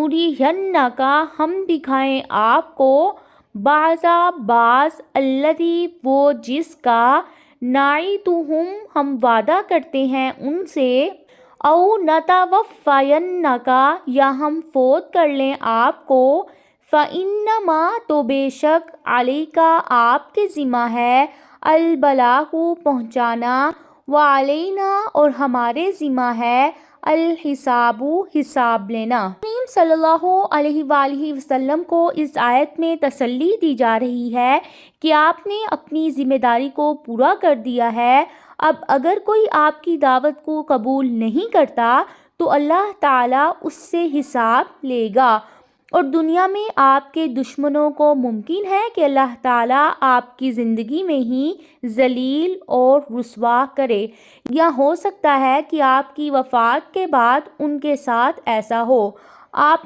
لَنُرِيَنَّكَ ہم دکھائیں آپ کو بعض الذی وہ جس کا نعدہم ہم وعدہ کرتے ہیں ان سے، او نتوفینک یا ہم فوت کر لیں آپ کو، فإنما تو بے شک علیک آپ کے ذمہ ہے، البلاغ پہنچانا، وعلینا اور ہمارے ذمہ ہے، الحساب حساب لینا۔ کریم صلی اللہ علیہ وآلہ وسلم کو اس آیت میں تسلی دی جا رہی ہے کہ آپ نے اپنی ذمہ داری کو پورا کر دیا ہے۔ اب اگر کوئی آپ کی دعوت کو قبول نہیں کرتا تو اللہ تعالیٰ اس سے حساب لے گا، اور دنیا میں آپ کے دشمنوں کو ممکن ہے کہ اللہ تعالیٰ آپ کی زندگی میں ہی ذلیل اور رسوا کرے، یا ہو سکتا ہے کہ آپ کی وفات کے بعد ان کے ساتھ ایسا ہو۔ آپ